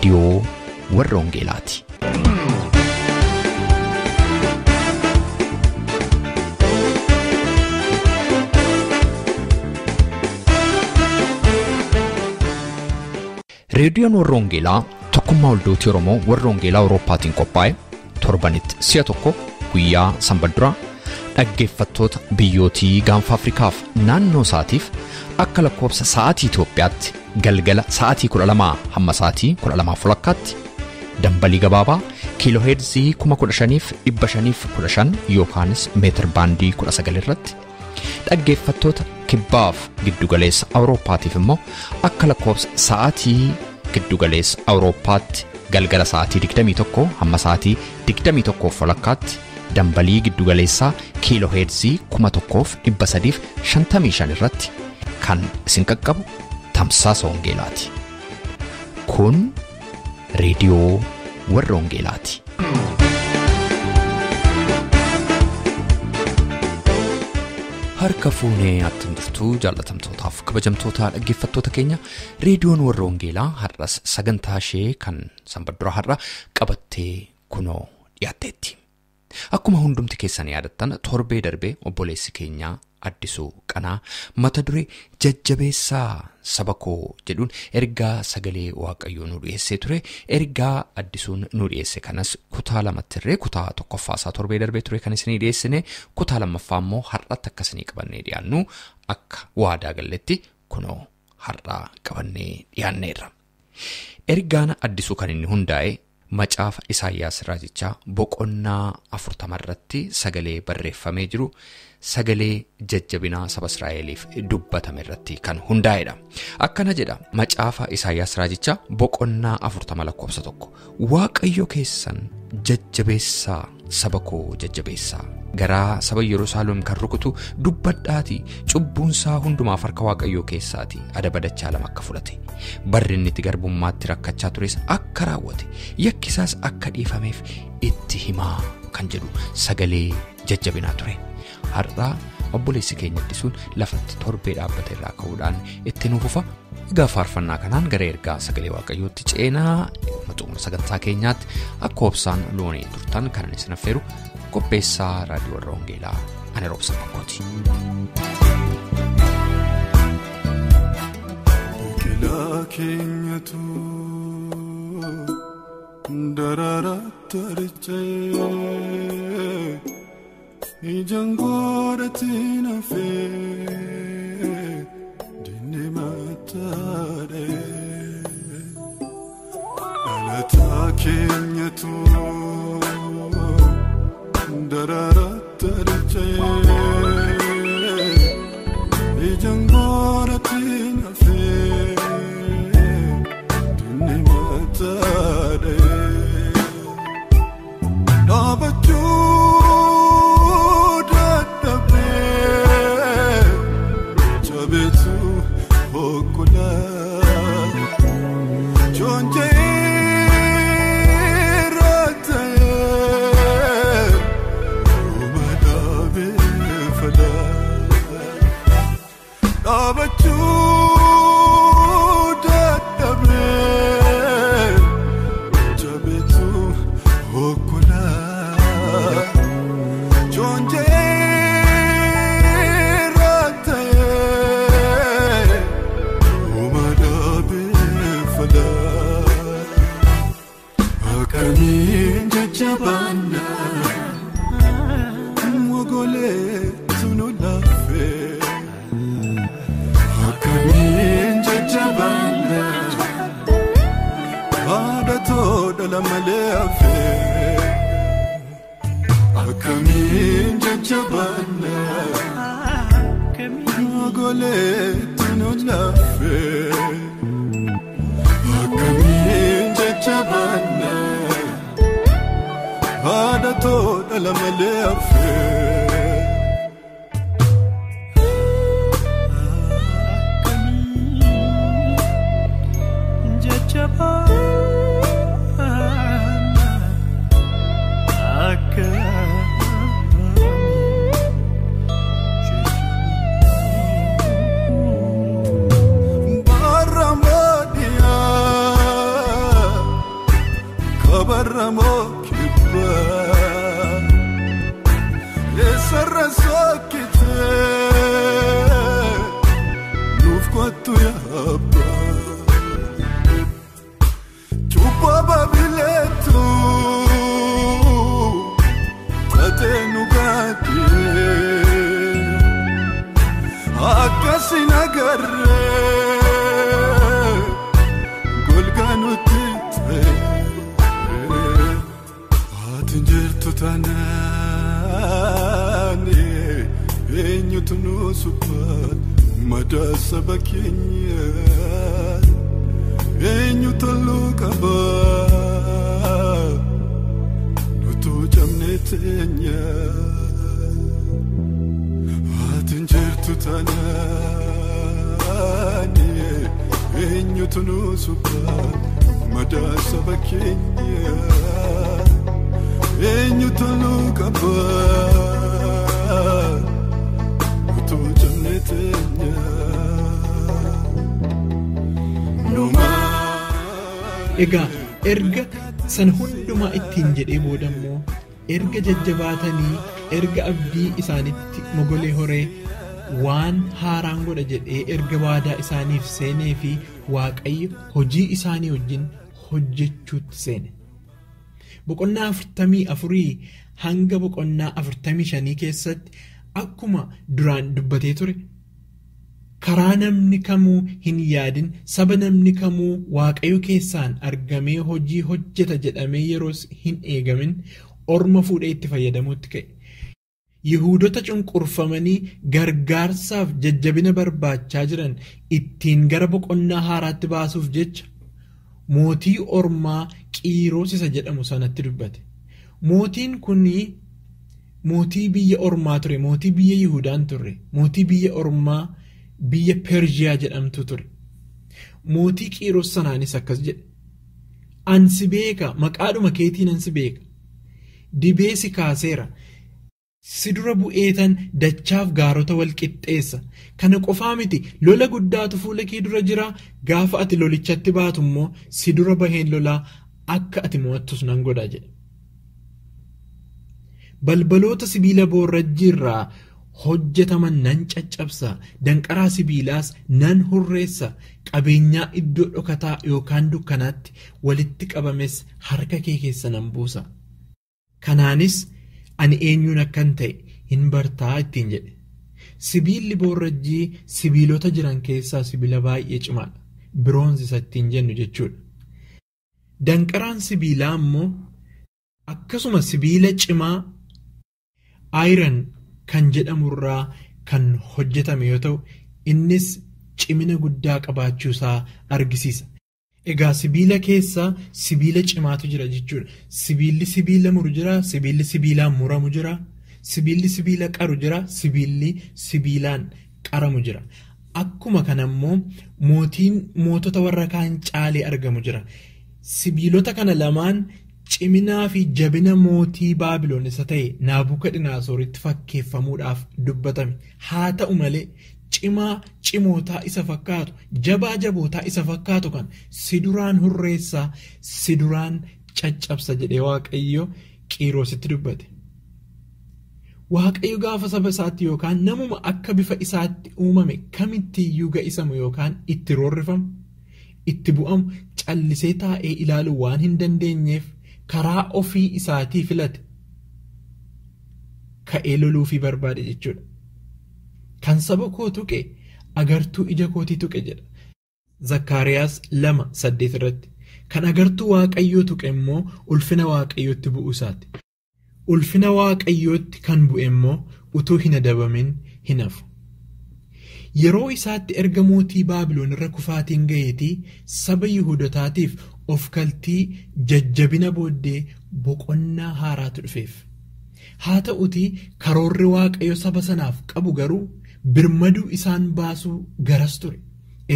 रेडियो वर्रोंगेलाती। रेडियोन वर्रोंगेला tokkummaa waldooti Oromoo warroongeelaa Awurooppaatiin qophaa'e torbanitti si'a tokko guyyaa sanbadduraa dhaggeeffattoota biyyootii gaanfa Afrikaaf naannoo isaatiif akka lakkoofsa sa'aatii Itoophiyaatti galgala sa'aatii 12 hamma sa'aatii 12:00tti dambalii gabaabaa kiilooheerzii 15,515 yookaanis meetir baandii 19 irratti dhaggeeffattoota kibbaaf giddugaleessa Awurooppaatiif immoo akka lakkoofsa sa'aatii giddugaleessa Awurooppaatti galgala sa'aatii 21 hamma sa'aatii 21:00tti dambalii giddugaleessaa kiilooheerzii 1,355 irratti kan isin qaqqabu tamsaasa wangeelaati. Kun reediyoo warroongeelaati. Harka fuunee attin jirtuu jaalatamtootaaf kabajamtoota dhaggeeffattoota keenya reediyoon warroongeelaa har'as sagantaa ishee kan sanbadduraa har'a qabattee kunoo dhiyaatteetti. Akkuma hundumti keessan yaadattan torbee darbee obboleessi keenya Addisuu Qanaa mata duree jajjabeessaa saba koo jedhuun ergaa sagalee Waaqayyoo nu dhiyeessee ture. Ergaa Addisuun nu dhiyeesse kanas kutaa lamatti irree kutaa tokkoffaasaa torbee darbee ture kan isinii dhiyeessine kutaa lammaffaa immoo har'atti akka isinii qabannee dhiyaannu akka waadaa galletti kunoo har'aa qabannee dhiyaanneerra. Ergaan Addisuu kan inni hundaa'e macaafa Isaayyaas raajichaa boqonnaa 40 irratti sagalee barreeffamee jiru sagalee jajjabinaa saba Israa'eliif dubbatame irratti kan hundaa'edha. Akkana jedha macaafa Isaayyaas raajichaa boqonnaa 40 lakkoofsa 1 Waaqayyo keessan jajjabeessaa saba koo jajjabeessaa garaa saba Yerusaalem kan rukutu dubbadhaati cubbuunsaa hundumaaf harka Waaqayyoo keessaati adaba dachaa lama akka fudhate barri inni itti garbummaatti rakkachaa tures akka raawwate yakkisaas akka dhiifameef itti himaa kan jedhu sagalee jajjabinaa ture. Har'aa obboleessi keenya Addisuun lafatti torbee dhaabbate irraa ka'uudhaan itti nuufufa. Egaa faarfannaa kanaan gara ergaa sagalee Waaqayyootti ceenaa xumura sagantaa keenyaatti akka obsaan loonii turtan kanan isin affeeru qopheessaa raadiyoo warroongeelaa ani Roobsa Bakkooti. Biqilaa keenyatu daraaratti aricee ijaan godhatiin hafee dinni mataadhee dhalataa keenyatu daraaratti aricee ijaan godhatiin hafee dinni mataadhee dhaabachuu kabaramo kibba yesarra sokite nufkwatu ya abba chupa babiletu tatenu gati akasi nagarre golganu tite atinjertu tanani enyutunu supat madasa bakenya enyutalu kaba nutu jamnetenya atinjertu tanani enyutunu supat madasa bakenya enyutalu kaba nutu jamnetenya Egaa erga san hundumaa ittiin jedhee boodammoo erga jajjabaatanii erga abdii isaanitti mogolee horee waan haaraan godha jedhee erga waadaa isaaniif seenee fi Waaqayyo hojii isaanii wajjin hojjechuutti seene. Boqonnaa 44 hanga boqonnaa 45 keessatti akkuma duraan dubbatee ture karaa namni kamuu hin yaadin saba namni kamuu Waaqayyo keessaan argamee hojii hojjeta jedhamee yeroos hin eegamin orma fuudhee itti fayyadamuutti ka'e. Yihuudota cunqurfamanii gargaarsaaf jajjabina barbaachaa jiran ittiin gara boqonnaa haaraatti baasuuf jecha mootii ormaa Qiiros isa jedhamu sanatti dubbate. Mootiin kunii mootii biyya ormaa ture, mootii biyya Yihudaan ture, mootii biyya ormaa biyya Perjiyaa jedhamtu ture. Mootii Qiiros sanaanis akkas jedhe, ansi beeka, maqaadhuma keetiin ansi beeka, dibee si kaaseera, si dura bu'eetan dachaaf gaarota wal qixxeessa. Kana qofaa miti, lola guddaatu fuula kee dura jira, gaafa ati lolichatti baatu immoo si dura baheen lolaa akka ati mo'attus nan godha jedhe. Balbaloota sibiila boorrajjii irraa hojjetaman nan caccabsa, danqaraa sibiilaas nan hurreessa, qabeenyaa iddoo dhokataa yookaan dukkanaatti walitti qabames harka kee keessa nan buusa. Kanaanis ani eenyuun akkan ta'e hin bartaa ittiin jedhe. Sibiilli boorrajjii sibiilota jiran keessaa sibiila baay'ee cimaadha. Biroonzi isa ittiin jennu jechuudha. Danqaraan sibiilaa immoo akkasuma sibiila cimaa iron kan jedhamurraa kan hojjetame yoo ta'u innis cimina guddaa qabaachuusaa argisiisa. Egaa sibiila keessaa sibiila cimaatu jira jechuudha. Sibiilli sibiila muru jira, sibiilli sibiilaan muramu jira, sibiilli sibiila qaru jira, sibiilli sibiilaan qaramu jira. Akkuma kanammoo mootiin mootota warra kaan caalee argamu jira. Sibiilota kana lamaan ciminaa fi jabina mootii Baabiloon isa ta'e Naabukadnezaritti fakkeeffamuudhaaf dubbatame. Haa ta'u malee cimaa cimootaa isa fakkaatu, jabaa jabootaa isa fakkaatu kan si duraan hurreessaa, si duraan caccabsa jedhee Waaqayyo Qiirositti dubbate. Waaqayyo gaafa saba isaatti yookaan namuma akka bifa isaatti uumame kamittiyyuu ga'isamu yookaan itti roorrifamu, itti bu'amu callisee taa'ee ilaaluu waan hin dandeenyeef karaa ofii isaatii filate ka'ee loluufii barbaade jechuudha. Kan saba koo tuqe agartuu ija kootii tuqe jedha. Zakkaariyaas 2:8 irratti. Kan agartuu Waaqayyoo tuqe immoo ulfina Waaqayyootti bu'uu isaati. Ulfina Waaqayyootti kan bu'e immoo utuu hin adabamin hin hafu. Yeroo isaatti erga mootii Baabiloon irra kufaatiin ga'eetii saba Yihuudootaatiif of kaltii jajjabina booddee boqonnaa haaraatu dhufeef. Haa ta'utii karoorri Waaqayyo saba sanaaf qabu garuu birmaduu isaan baasuu garas ture.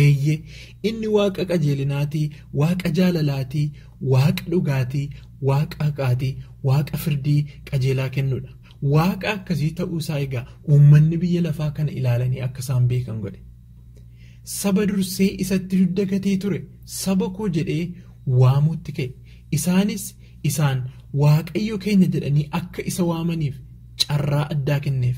Eeyyee inni Waaqa qajeelinaatii, Waaqa jaalalaatii, Waaqa dhugaatii, Waaqa haqaatii, Waaqa firdii qajeelaa kennuudha. Waaqa akkasii ta'uu isaa egaa uummanni biyya lafaa kana ilaalanii akka isaan beekan godhe. Saba dursee isatti dudda gatee ture saba koo jedhee waamuutti ka'e. Isaanis isaan waaqayyo keenya jedhanii akka isa waamaniif carraa addaa kenneef.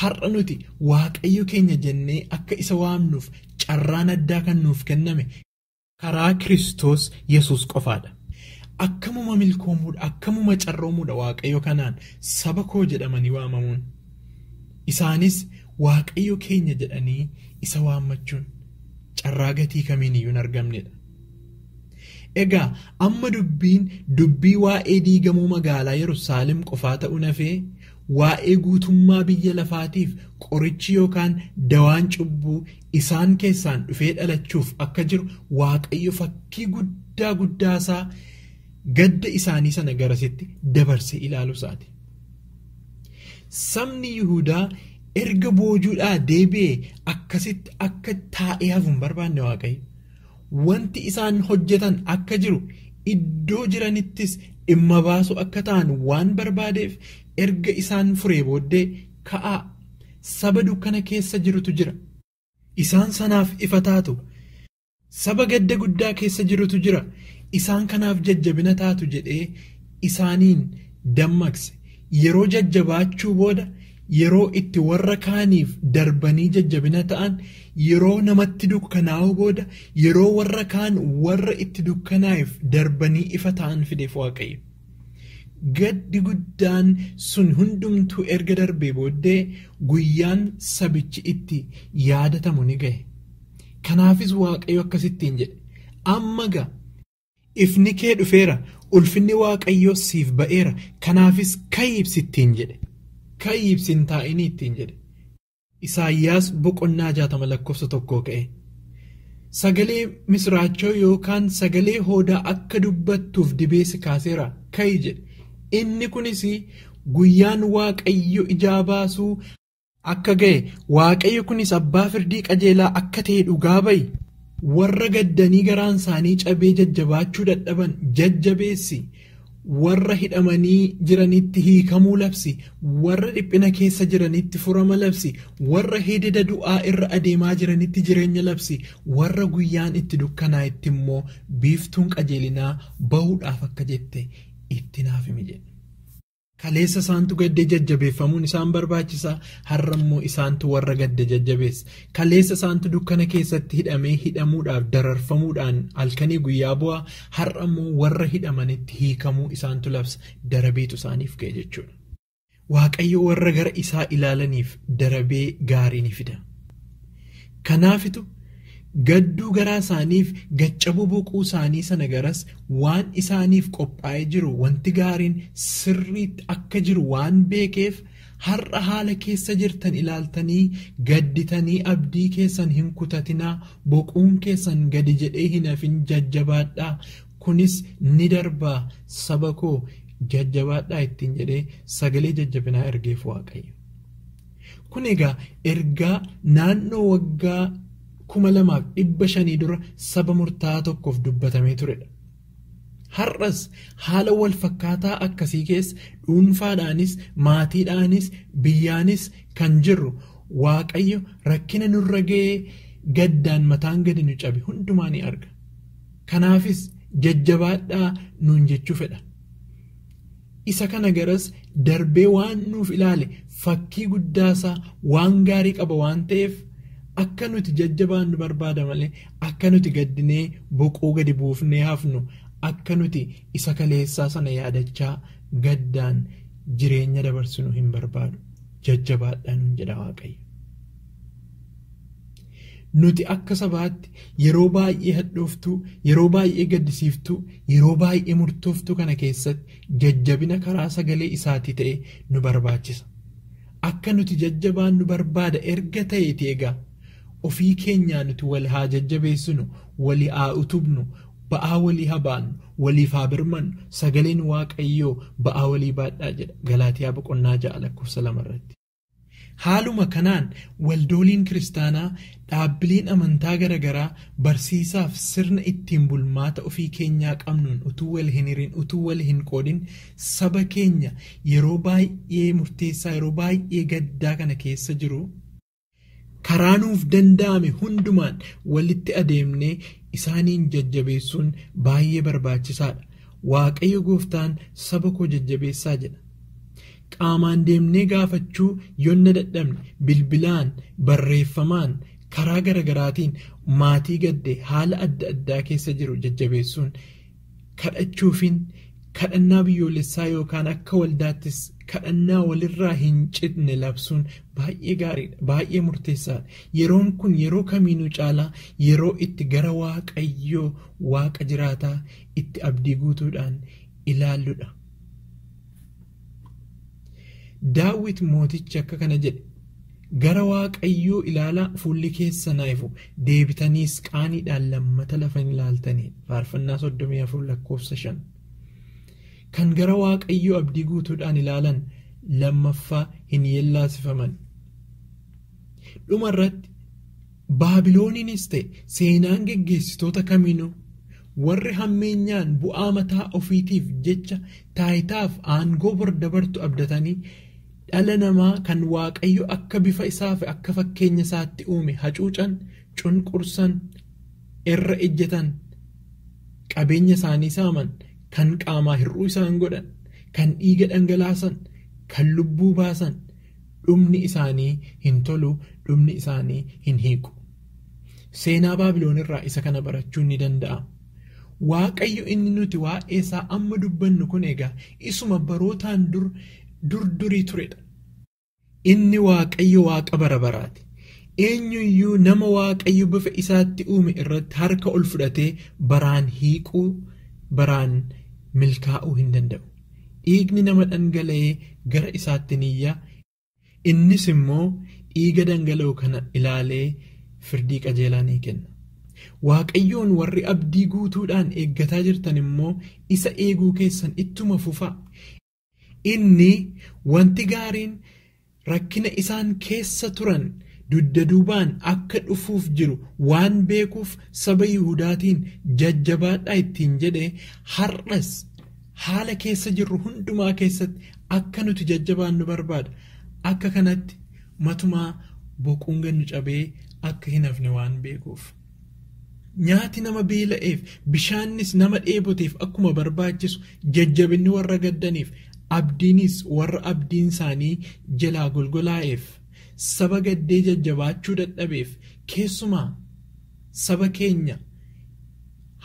Har'a nuti waaqayyo keenya jennee akka isa waamnuuf carraan addaa kan nuuf kenname karaa Kiristoos Yesuus qofaadha. Akkamuma milkoomuudha, akkamuma carroomuudha waaqayyo kanaan saba koo jedhamanii waamamuun. Isaanis waaqayyo keenya jedhanii isa waammachuun carraa gatii kamiin iyyuu hin argamnedha. Egaa amma dubbii waa'ee diigamuu magaalaa Yerusaalem qofaa ta'uu nafee waa'ee guutummaa biyya lafaatiif qorichi yookaan dawaan cubbuu isaan keessaan dhufee dhalachuuf akka jiru waaqayyo fakkii guddaasaa gadda isaanii sana garasitti dabarse ilaaluu isaati. Sabni Yihuudaa erga boojuudhaa deebi'ee akkasitti akka taa'ee hafu hin barbaanne waaqayyo. Wanti isaan hojjetan akka jiru iddoo jiranittis dhimma baasu akka ta'an waan barbaadeef erga isaan furee booddee ka'aa saba dukkana keessa jirutu jira. Isaan sanaaf ifa taatu. Saba gadda guddaa keessa jirutu jira. Isaan kanaaf jajjabina taatu jedhee isaaniin dammaqse. Yeroo jajjabaachuu booda yeroo itti warra kaaniif darbanii jajjabina ta'an, yeroo namatti dukkanaa'u booda yeroo warra kaan warra itti dukkanaa'eef darbanii ifa ta'an fideef waaqayyo. Gaddi guddaan sun hundumtuu erga darbee booddee guyyaan sabichi itti yaadatamu ni gahe. Kanaafis waaqayyo akkasittiin jedhe, amma ga ifni kee dhufeera, ulfinni waaqayyoo siif ba'eera, kanaafis ka'iibsittiin jedhe. Ka'iibsin taa'inii ittiin jedhe. Isaayyaas boqonnaa 60:1 ka'e. Sagalee misraachoo yookaan sagalee hoodaa akka dubbattuuf dibeesi kaaseera ka'i jedhe. Inni kunis guyyaan waaqayyo ijaa baasuu akka ga'e, waaqayyo kunis abbaa firdii qajeelaa akka ta'e dhugaa ba'i. Warra gaddanii garaan isaanii cabee jajjabaachuu dadhaban jajjabeessi. Warra hidhamanii jiranitti hiikamuu labsi. Warra dhiphina keessa jiranitti furama labsi. Warra hidida du'aa irra adeemaa jiranitti jireenya labsi. Warra guyyaan itti dukkanaa itti immoo biiftuun qajeelinaa bahuudhaaf akka jette itti naaf himi jedhe. Kaleessa isaantu gaddee jajjabeeffamuun isaan barbaachisaa, har'a immoo isaantu warra gadde jajjabeessa. Kaleessa isaantu dukkana keessatti hidhamee hidhamuudhaaf dararfamuudhaan halkanii guyyaa bu'aa, har'a immoo warra hidhamanitti hiikamuu isaantu labsa, darabeetu isaaniif ga'e jechuudha. Waaqayyo warra gara isaa ilaalaniif darabee gaarii ni fida. Kanaafitu gadduu garaa isaaniif gaccabuu boquu isaanii sana garas waan isaaniif qophaa'ee jiru wanti gaariin sirriitti akka jiru waan beekeef har'a haala keessa jirtan ilaaltanii gadditanii abdii keessan hin kutatinaa, boquun keessan gadi jedhee hin hafin, jajjabaadhaa, kunis ni darbaa, saba koo jajjabaadhaa ittiin jedhee sagalee jajjabinaa ergeef waaqayyo. Kun egaa ergaa naannoo waggaa 2500 dura saba murtaa'aa tokkoof dubbatamee turedha. Har'as haala wal fakkaataa akkasii keessa dhuunfaadhaanis, maatiidhaanis, biyyaanis kan jirru waaqayyo rakkina nurra ga'ee gaddaan mataan gadi nu cabe hundumaa ni arga. Kanaafis jajjabaadhaa nuun jechuu fedha. Isa kana garas darbee waan nuuf ilaale fakkii guddaasaa waan gaarii qaba waan ta'eef akka nuti jajjabaannu barbaada malee akka nuti gaddinee boqoo gadi buufnee hafnu, akka nuti isa kaleessaa sana yaadachaa gaddaan jireenya dabarsinu hin barbaadu. Jajjabaadhaa nuun jedha waaqayyo. Nuti akka sabaatti yeroo baay'ee hadhooftuu, yeroo baay'ee gaddisiiftuu, yeroo baay'ee murtooftuu kana keessatti jajjabina karaa sagalee isaatii ta'e nu barbaachisa. Akka nuti jajjabaan nu barbaada erga ta'eeti egaa ofii keenyaa nuti wal haa jajjabeessinu, walii haa utubnu, ba'aa walii haa baannu, waliif haa birmannu. Sagaleen waaqayyoo ba'aa walii baadhaa jedha Galaatiyaa boqonnaa 6:2. Haaluma kanaan waldooliin kiristaanaa, dhaabbileen amantaa garaagaraa barsiisaaf sirna ittiin bulmaata ofii keenyaa qabnuun utuu wal hin hirin, utuu wal hin qoodin saba keenya yeroo baay'ee murteessaa, yeroo baay'ee gaddaa kana keessa jiru karaa nuuf danda'ame hundumaan walitti adeemnee isaaniin jajjabeessuun baay'ee barbaachisaadha. Waaqayyo gooftaan saba koo jajjabeessaa jedha. Qaamaan deemnee gaafachuu yoonna dadhabne bilbilaan barreeffamaan karaa garagaraatiin maatii gaddee haala adda addaa keessa jiru jajjabeessuun kadhachuufin kadhannaa biyyoolessaa yookaan akka waldaattis kadhannaa walirraa hin citne labsuun baay'ee gaariidha, baay'ee murteessaadha. Yeroon kun yeroo kamiinuu caalaa yeroo itti gara Waaqayyoo Waaqa jiraataa itti abdii guutuudhaan ilaalludha. Daawit mootichi akka kana jedhe, gara Waaqayyoo ilaalaa fuulli keessan ifu deebitaniis qaaniidhaan lammata lafa hin ilaaltanii. Faarfannaa 34:5. Kan gara Waaqayyoo abdii guutuudhaan ilaalan lammaffaa hin yellaasifaman. Dhuma irratti Baabilooniinis ta'e seenaan geggeessitoota kamiinuu warri hammeenyaan bu'aa mataa ofiitiif jecha taayitaaf aangoo bordabartu abdatanii dhala namaa kan Waaqayyo akka bifa isaa fi akka fakkeenya isaatti uume hacuucan, cunqursan, irra ejjetan, qabeenya isaanii saaman, kan qaamaa hir'uu isaan godhan, kan dhiiga dhangalaasan, kan lubbuu baasan, dhumni isaanii hin tolu, dhumni isaanii hin hiiku. Seenaa Baabiloon irraa isa kana barachuun ni danda'ama. Waaqayyo inni nuti waa'ee isaa amma dubbannu kun egaa isuma barootaan durii turedha. Inni Waaqayyo Waaqa bara baraati. Eenyuyyuu nama Waaqayyo bifa isaatti uume irratti harka ol fudhatee baraan hiiquu, baraan milkaa'uu hin danda'u. Dhiigni nama dhangala'ee gara isaatti niyya, innis immoo dhiiga dhangala'u kana ilaalee firdii qajeelaa ni kenna. Waaqayyoon warri abdii guutuudhaan eeggataa jirtan immoo isa eeguu keessan ittuma fufaa. Inni wanti gaariin rakkina isaan keessa turan dudda duubaan akka dhufuuf jiru waan beekuuf saba Yihuudaatiin jajjabaadhaa ittiin jedhee har'as haala keessa jirru hundumaa keessatti akka nuti jajjabaannu barbaada. Akka kanatti matumaa boquun gannu cabee akka hin hafne waan beekuuf. Nyaati nama beela'eef bishaannis nama dheeboteef akkuma barbaachisu jajjabinni warra gaddaniif abdiinis warra abdiin isaanii jalaa golgolaa'eef saba gaddee jajjabaachuu dadhabeef keessumaa saba keenya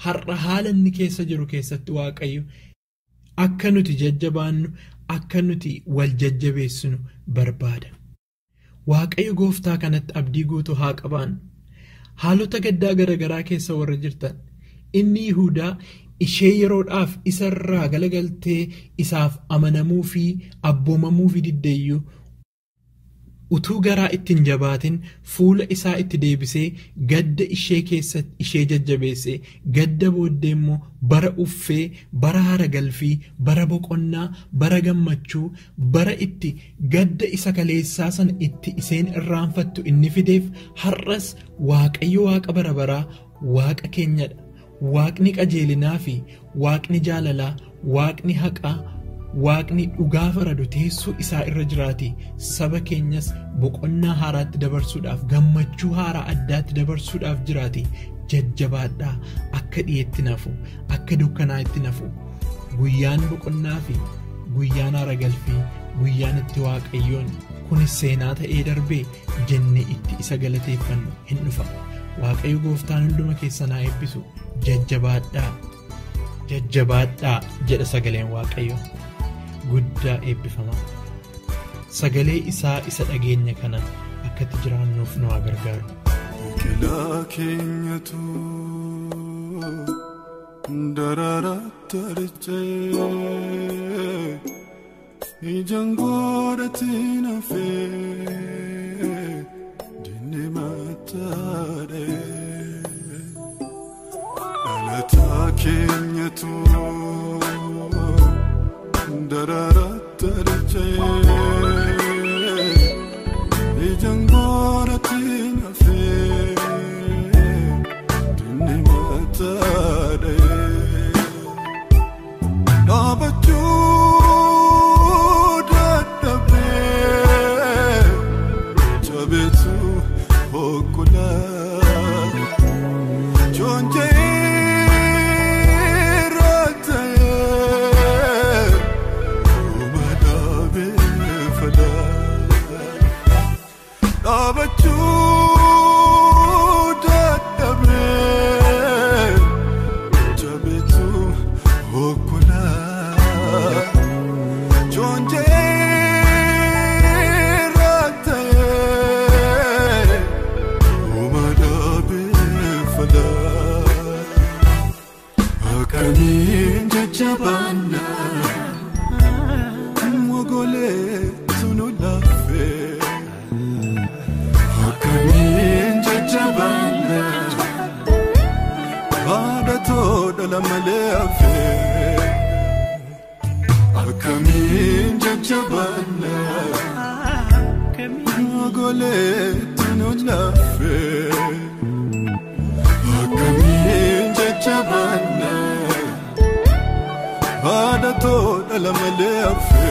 har'a haala inni keessa jiru keessatti Waaqayyo akka nuti jajjabaannu akka nuti wal jajjabeessinu barbaada. Waaqayyo gooftaa kanatti abdii guutuu haa qabaannu. Haalota gaddaa garagaraa keessa warra jirtan inni Yihuudaa ishee yeroodhaaf isarraa galagaltee isaaf amanamuu fi abboomamuu fi diddeeyyuu utuu garaa ittiin jabaatin fuula isaa itti deebisee gadda ishee keessatti ishee jajjabeessee gadda booddee immoo bara uffee, bara haragalfii, bara boqonnaa, bara gammachuu, bara itti gadda isa kaleessaa sana itti iseen irraanfattu inni fideef har'as Waaqayyo Waaqa bara baraa Waaqa keenyadha. Waaqni qajeelinaa fi Waaqni jaalalaa, Waaqni haqaa, Waaqni dhugaa faradu teessoo isaa irra jiraati. Saba keenyas boqonnaa haaraatti dabarsuudhaaf, gammachuu haaraa addaatti dabarsuudhaaf jiraati. Jajjabaadhaa, akka dhiyeetti nafu, akka dukkanaa itti nafu. Guyyaan boqonnaa fi guyyaan haragalfii, guyyaan itti Waaqayyoon kunis seenaa ta'ee darbee jennee itti isa galateeffannu hin dhufa. Waaqayyo gooftaan hunduma keessan haa eebbisu. Jajjabaadhaa, jajjabaadhaa jedha sagaleen Waaqayyo. Guddaa eebbifamaa. Sagalee isaa isa dhageenya kana akkatti jiraannuuf nu haa gargaaru. Biqilaa keenyatu daraaratti arjee ijaan godhatiin hafee dinni mataadhee dhalataa keenyatu daraaratti arjee ijaan godhatiin hafee dinni mataadhee dhaabachuu dadhabee jabeetu hokkolaa joonjee irratti lama leafe akamin jajjabana Magole tinulafe akamin jajjabana Bada to lama leafe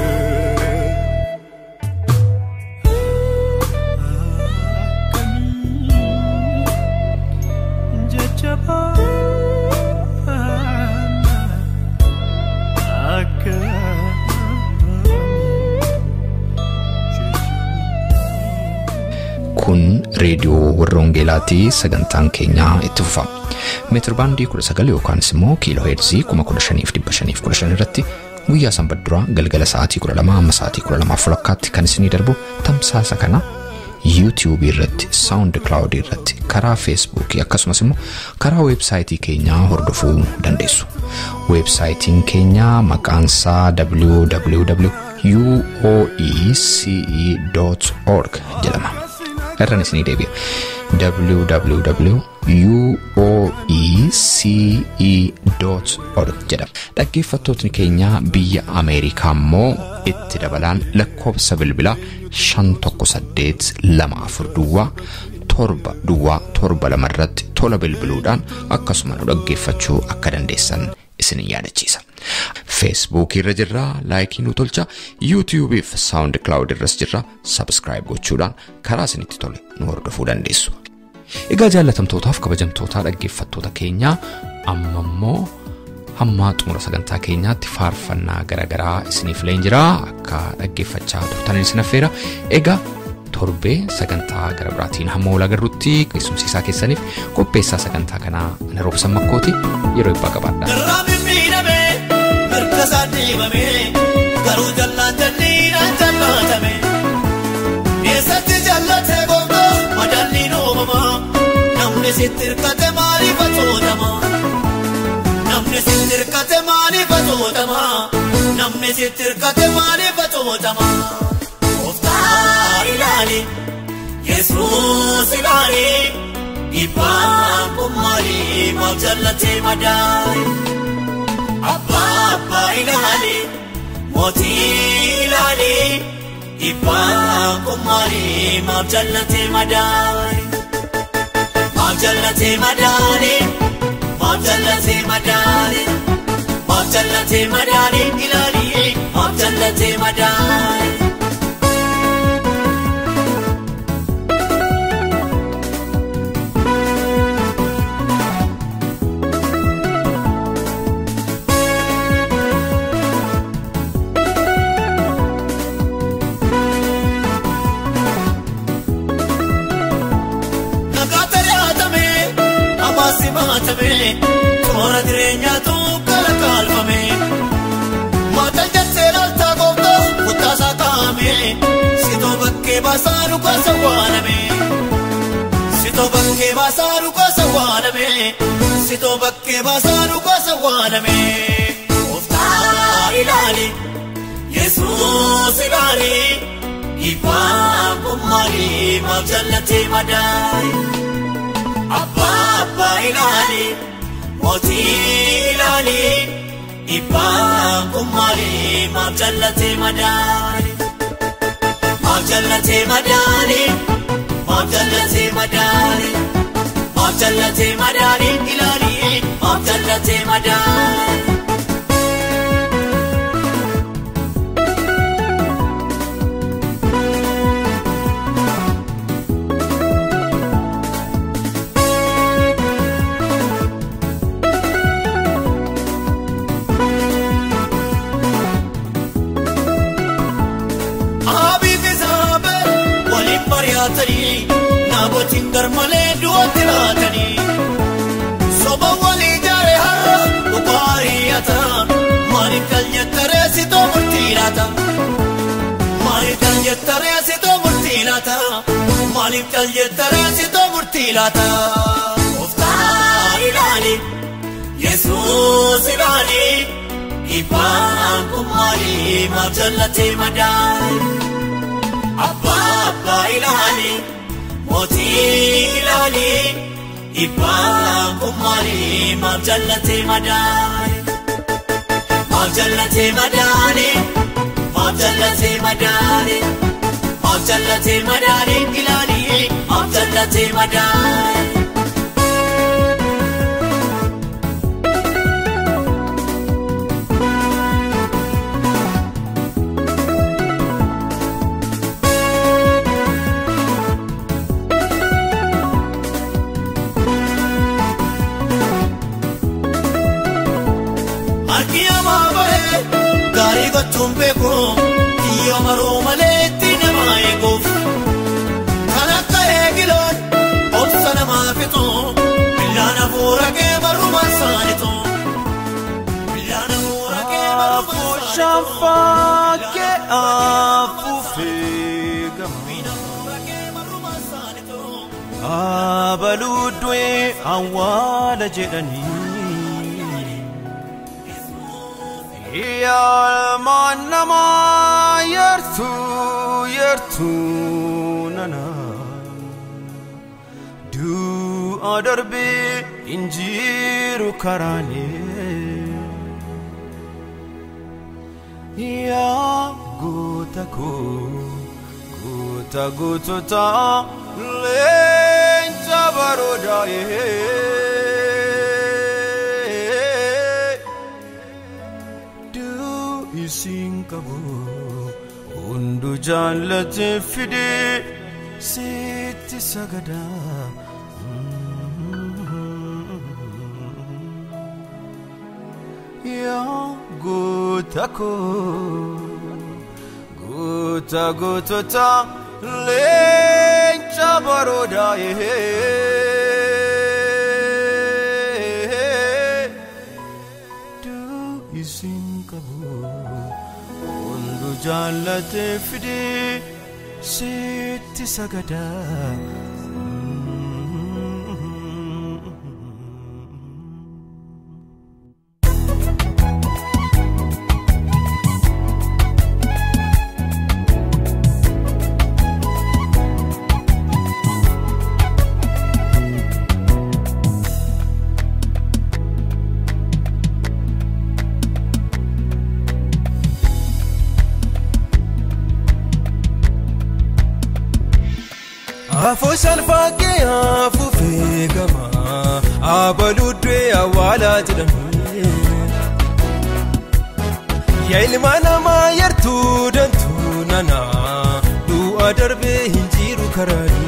Kun reediyoo warra Wangeelaatii sagantaan keenya itti fufa. Meetirbaandii 19 yookaan immoo kiiloo heerzii 15,515 irratti guyyaa sanbadduraa galgala sa'aatii 12 amma sa'aatii 12:00 kan isinii darbu tamsaasa kana YouTube irratti, SoundCloud irratti, karaa Facebook akkasumas immoo karaa websaayitii keenyaa hordofuu dandeessu. Websaayitiin keenya maqaansaa www.uoece.org jedhama. Irraan isinii deebi'a. www.uoece.org jedhama. Dhaggeeffattootni keenya biyya Ameerikaa immoo itti dabalaan lakkoofsa bilbilaa 51324 irratti tola bilbiluudhaan akkasuma nu dhaggeeffachuu akka dandeessan isin yaadachiisa. Facebook irra jirra, like nu tolcha, YouTube fi SoundCloud irras jirra, subscribe gochuudhaan karaa isinitti tole nu hordofuu dandeessu. Egaa jaallatamtootaaf kabajamtoota dhaggeeffattoota keenya amma immoo hamma xumura sagantaa keenyaatti faarfannaa garagaraa isiniif leenjira akka dhaggeeffachaa turtan isin affeera. Egaa torbee sagantaa gara biraatiin hamma wal agarrutti keessumsiisaa keessaniif qopheessaa sagantaa kanaa ana roobsan makkooti yeroo ibbaa qabaadha. Garuu jallatanii jallatame eessatti jallate gogo madalliin uumamaa namni sitti hirkate maaliif atootama namni sitti hirkate maaliif atootama namni sitti hirkate maaliif atootama Gooftaa ilaali Yesuus ilaali dhibbaan kun maaliif maaf jallatee madaali Abba ilaali Moti ilaali dhibbaan kun maaliif maaf jallatee madaali maaf jallatee madaali maaf jallatee madaali maaf jallatee madaali ilaali maaf jallatee madaali Toora jireenyaatu kala kaalfame Maataan jarsee laaltaa gooftaa kuttaasaa kaa'ame Sitoo bakkee baasaa dhugaasa waaname Sitoo bakkee baasaa dhugaasa waaname Sitoo bakkee baasaa dhugaasa waaname Gooftaa ilaali Yesuus ilaali dhibbaan kun maaliif maaf jallatee madaali Abba ilaali Moti ilaali dhibbaan kun maaliif maaf jallatee madaali maaf jallatee madaali maaf jallatee madaali maaf jallatee madaali ilaali maaf jallatee madaali Naabotiin garmalee du'atti laatanii soba walii jaare har'a dhugaariyyata maaliif kaljettaree sitoo murtii laata maaliif kaljettaree sitoo murtii laata maaliif kaljettaree sitoo murtii laata Gooftaa ilaali Yesuus ilaali dhibbaan kun maaliif maaf jallatee madaali Abba ilaali Moti ilaali Ibbaan kummaali maaf jallatee madaale maaf jallatee madaale maaf jallatee madaale maaf jallatee madaale ilaali maaf jallatee madaale. Tumbeko iyo maromale tinama ekof kanaka egilon obsana mafito bilana forake maruma sanito bilana forake maruma shafa ke afufega bilana forake maruma sanito abaludwe awala jedani Ya manama yertu nana du adarbe injiru karane ya gota ta lenta barodaye Sinkabu undu jallate fide siti sagada ya gota ta lencha baroda du isinkabu Jallate fide siti sagada Afoshan fage afufegama abaludwe awala jedani ya ilmana ma yartu dantu nana du adarbe hinjiru karani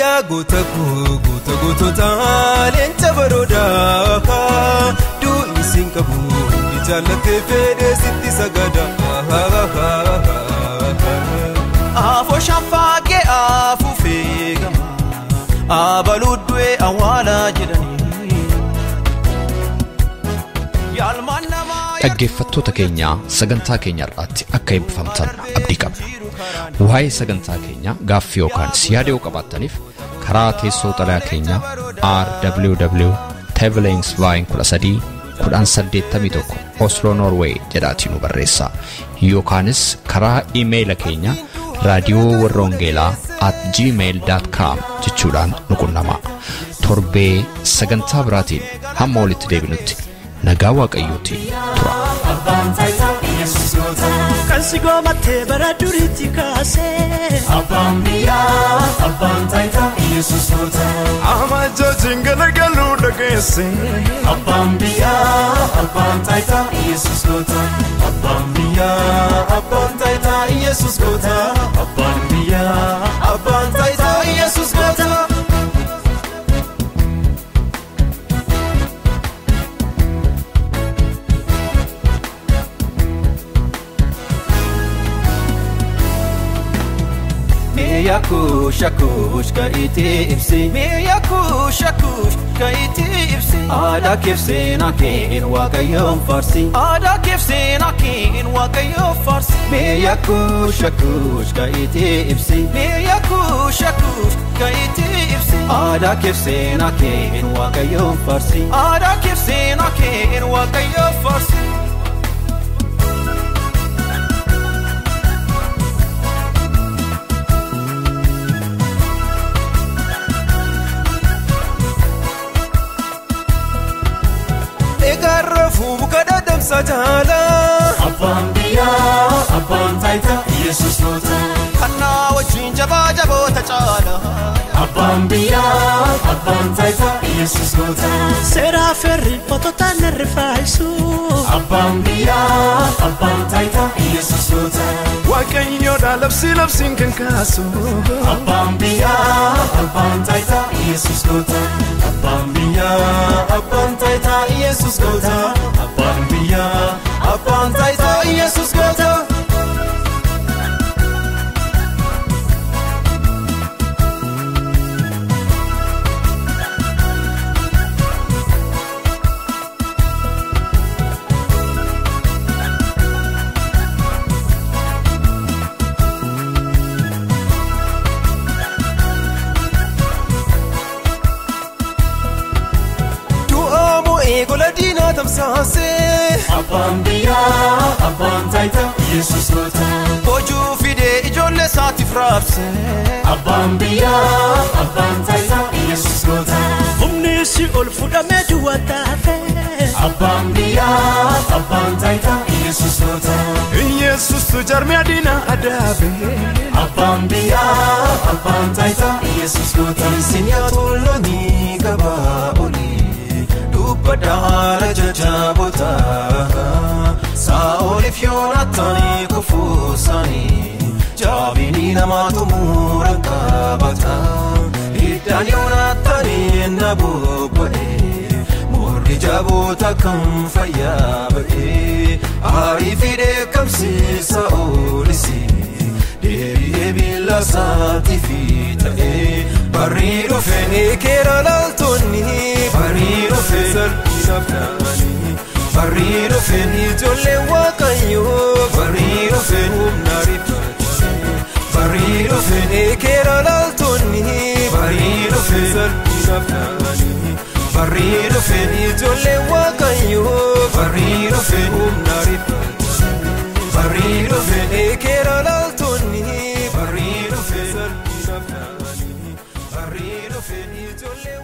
ya gota talenta baroda du isinkabu ijallate fede sitti sagada Afoshan fage afufegama abaludwe awala jedani dhaggeeffattoota keenya sagantaa keenya irratti akka eebbifamtan abdii qabna. Waa'ee sagantaa keenya gaaffii yookaan siyaada yoo qabaattaniif karaa teessoo xalayaa keenya rwv@13 Oslo Norway jedhaatiin nu barreessaa yookaanis karaa iimeeyila keenya radiowarrawangeelaa@gmail.com jechuudhaan nu qunnamaa. Torbee sagantaa biraatiin hamma walitti deebinutti nagaa waaqayyootiin tura. Kan si goomate bara duriitti kaasee abbaan taayitaa Yesuus goota Amaja jingalagaluu dhageesse abbaan taayitaa Yesuus goota abbaan taayitaa Yesuus goota abbaan taayitaa Yesuus goota. Shakush ka iti ibsi shakush ka iti ibsi Ada kifsi na kin waqayyoon farsi Ada kifsi na kin waqayyoon farsi shakush ka iti ibsi shakush ka iti ibsi Ada kifsi na kin waqayyoon farsi Ada kifsi na kin waqayyoon farsi sajala Abbaan biyyaa abbaan taayitaa Yesus goota Kannaa wajjin jabaa jaboota caala Abbaan biyyaa abbaan taayitaa Yesus goota Seeraa ferri fototaan narrifaayisu Abbaan biyyaa abbaan taayitaa Yesus goota Waaqayyoodha labsiin kan kaasu Abbaan biyyaa abbaan taayitaa Yesus goota Abbaan biyyaa abbaan taayitaa Yesus goota Abbaan biyyaa abbaan taayitaa Yesus goota Abbaan biyyaa abbaan taayitaa Yesus goota Hojuu fidee ijoollee isaatiif raabse Abbaan biyyaa abbaan taayitaa Yesus goota Humni si ol fudhamee du'a taafe Abbaan biyyaa abbaan taayitaa Yesus goota Yesustu jarmee adiina adaabe Abbaan biyyaa abbaan taayitaa Yesus goota Sinyaatu loonii gabaa olii Dubbadhaala jajjaboota Saa'oliif Yoonaataanii kufuusanii Jaabinii namaatu muran qabata Hiddaan Yoonaataanii na bobba'e Morri jaboota kan fayyaa ba'e Aarii fi dheekkamsi Saa'olisi Deebi'ee biilla isaatti fiixa'e Barri dhufe ni keera laaltonni Barri dhufe salphiidhaaf ta'anii Barri dhufe ni ijoollee waaqayyoo Barri dhufe humna rifatanii Barri dhufe ni keera laaltonni Barri dhufe salphiidhaaf ta'anii Barri dhufe ni ijoollee waaqayyoo Barri dhufe humna rifatanii Barri dhufe ni keera laaltonni Barri dhufe salphiidhaaf ta'anii Barri dhufe ni ijoollee